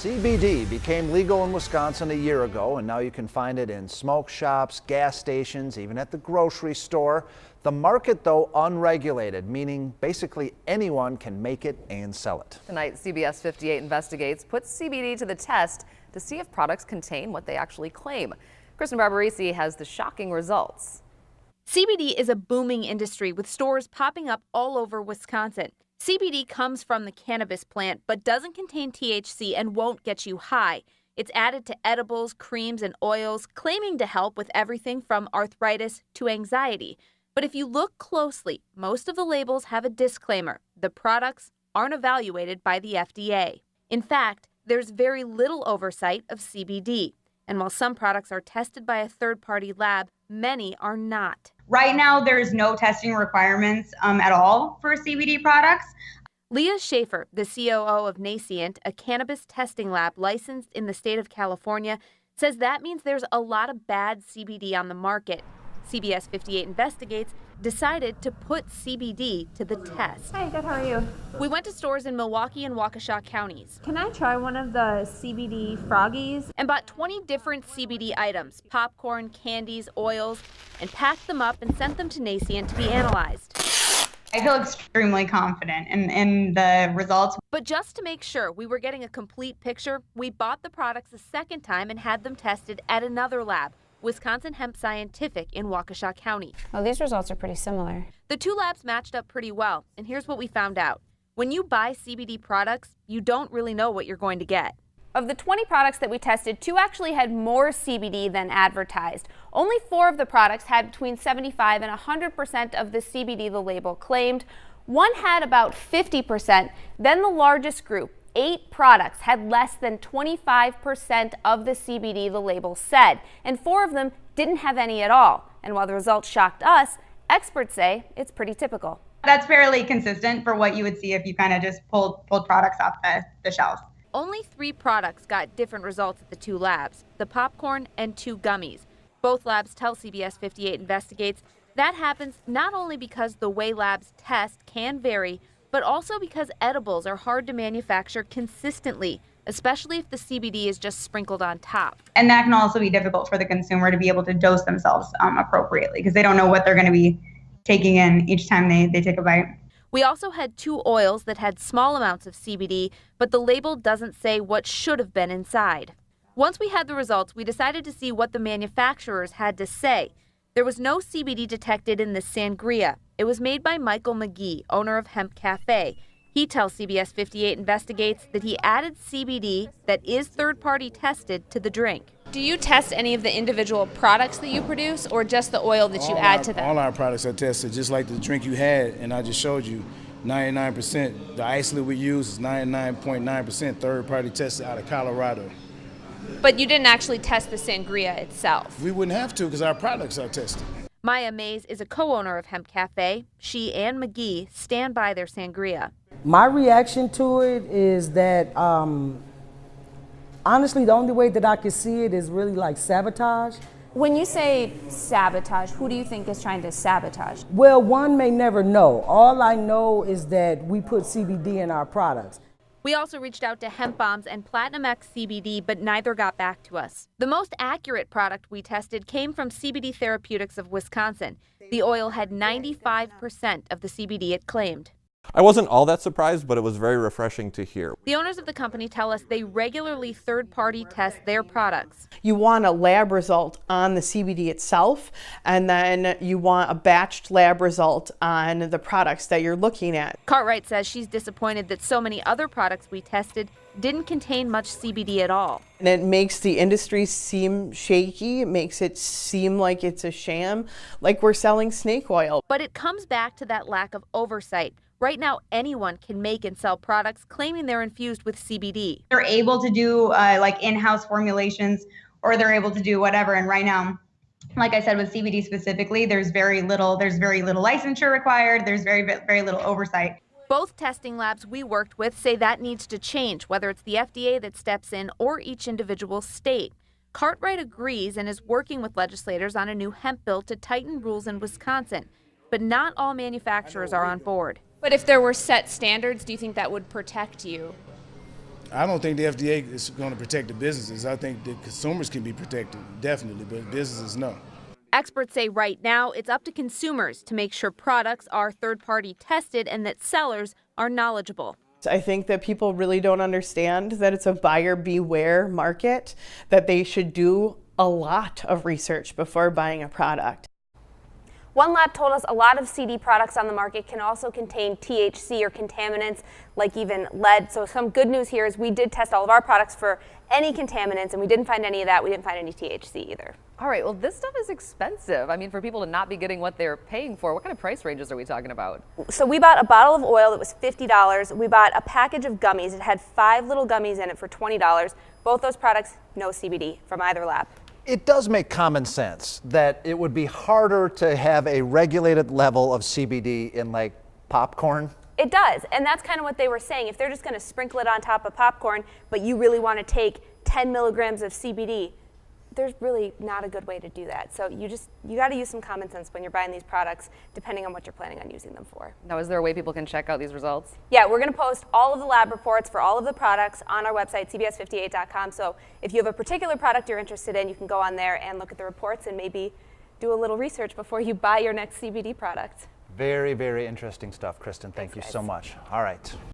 CBD became legal in Wisconsin a year ago, and now you can find it in smoke shops, gas stations, even at the grocery store. The market, though, unregulated, meaning basically anyone can make it and sell it. Tonight, CBS 58 Investigates puts CBD to the test to see if products contain what they actually claim. Kristen Barbarisi has the shocking results. CBD is a booming industry with stores popping up all over Wisconsin. CBD comes from the cannabis plant but doesn't contain THC and won't get you high. It's added to edibles, creams, and oils, claiming to help with everything from arthritis to anxiety. But if you look closely, most of the labels have a disclaimer. The products aren't evaluated by the FDA. In fact, there's very little oversight of CBD. And while some products are tested by a third-party lab, many are not. Right now, there's no testing requirements at all for CBD products. Leah Schaefer, the COO of Nascent, a cannabis testing lab licensed in the state of California, says that means there's a lot of bad CBD on the market. CBS 58 Investigates decided to put CBD to the test. Hi, good, how are you? We went to stores in Milwaukee and Waukesha counties. Can I try one of the CBD Froggies? And bought 20 different CBD items, popcorn, candies, oils, and packed them up and sent them to Nascent to be analyzed. I feel extremely confident in the results. But just to make sure we were getting a complete picture, we bought the products a second time and had them tested at another lab, Wisconsin Hemp Scientific in Waukesha County. Well, these results are pretty similar. The two labs matched up pretty well, and here's what we found out. When you buy CBD products, you don't really know what you're going to get. Of the 20 products that we tested, 2 actually had more CBD than advertised. Only 4 of the products had between 75 and 100% of the CBD the label claimed. 1 had about 50%. Then the largest group, 8 products, had less than 25% of the CBD the label said, and 4 of them didn't have any at all. And while the results shocked us, experts say it's pretty typical. That's fairly consistent for what you would see if you kind of just pulled products off the shelf. Only 3 products got different results at the 2 labs, the popcorn and 2 gummies. Both labs tell CBS 58 Investigates that happens not only because the way labs test can vary, but also because edibles are hard to manufacture consistently, especially if the CBD is just sprinkled on top. And that can also be difficult for the consumer to be able to dose themselves appropriately because they don't know what they're going to be taking in each time they take a bite. We also had 2 oils that had small amounts of CBD, but the label doesn't say what should have been inside. Once we had the results, we decided to see what the manufacturers had to say. There was no CBD detected in the sangria. It was made by Michael McGee, owner of Hemp Cafe. He tells CBS 58 Investigates that he added CBD that is third-party tested to the drink. Do you test any of the individual products that you produce or just the oil that you add to them? All our products are tested, just like the drink you had, and I just showed you 99%. The isolate we use is 99.9% third-party tested out of Colorado. But you didn't actually test the sangria itself. We wouldn't have to because our products are tested. Maya Mays is a co-owner of Hemp Cafe. She and McGee stand by their sangria. My reaction to it is that, honestly, the only way that I can see it is really like sabotage. When you say sabotage, who do you think is trying to sabotage? Well, one may never know. All I know is that we put CBD in our products. We also reached out to Hemp Bombs and Platinum X CBD, but neither got back to us. The most accurate product we tested came from CBD Therapeutics of Wisconsin. The oil had 95% of the CBD it claimed. I wasn't all that surprised, but it was very refreshing to hear. The owners of the company tell us they regularly third-party test their products. You want a lab result on the CBD itself, and then you want a batched lab result on the products that you're looking at. Cartwright says she's disappointed that so many other products we tested didn't contain much CBD at all. And it makes the industry seem shaky. It makes it seem like it's a sham, like we're selling snake oil. But it comes back to that lack of oversight. Right now, anyone can make and sell products claiming they're infused with CBD. They're able to do like in-house formulations, or they're able to do whatever. And right now, like I said, with CBD specifically, there's very little licensure required. There's very little oversight. Both testing labs we worked with say that needs to change, whether it's the FDA that steps in or each individual state. Cartwright agrees and is working with legislators on a new hemp bill to tighten rules in Wisconsin. But not all manufacturers are on board. But if there were set standards, do you think that would protect you? I don't think the FDA is going to protect the businesses. I think the consumers can be protected, definitely, but businesses, no. Experts say right now it's up to consumers to make sure products are third-party tested and that sellers are knowledgeable. I think that people really don't understand that it's a buyer beware market, that they should do a lot of research before buying a product. One lab told us a lot of CD products on the market can also contain THC or contaminants like even lead. So some good news here is we did test all of our products for any contaminants and we didn't find any of that. We didn't find any THC either. All right, well, this stuff is expensive. I mean, for people to not be getting what they're paying for, what kind of price ranges are we talking about? So we bought a bottle of oil that was $50. We bought a package of gummies. It had 5 little gummies in it for $20. Both those products, no CBD from either lab. It does make common sense that it would be harder to have a regulated level of CBD in like popcorn. It does, and that's kind of what they were saying. If they're just going to sprinkle it on top of popcorn, but you really want to take 10 milligrams of CBD, there's really not a good way to do that. So you got to use some common sense when you're buying these products, depending on what you're planning on using them for. Now, is there a way people can check out these results? Yeah, we're going to post all of the lab reports for all of the products on our website, cbs58.com. So if you have a particular product you're interested in, you can go on there and look at the reports and maybe do a little research before you buy your next CBD product. Very, very interesting stuff, Kristen. Thank you so much. All right.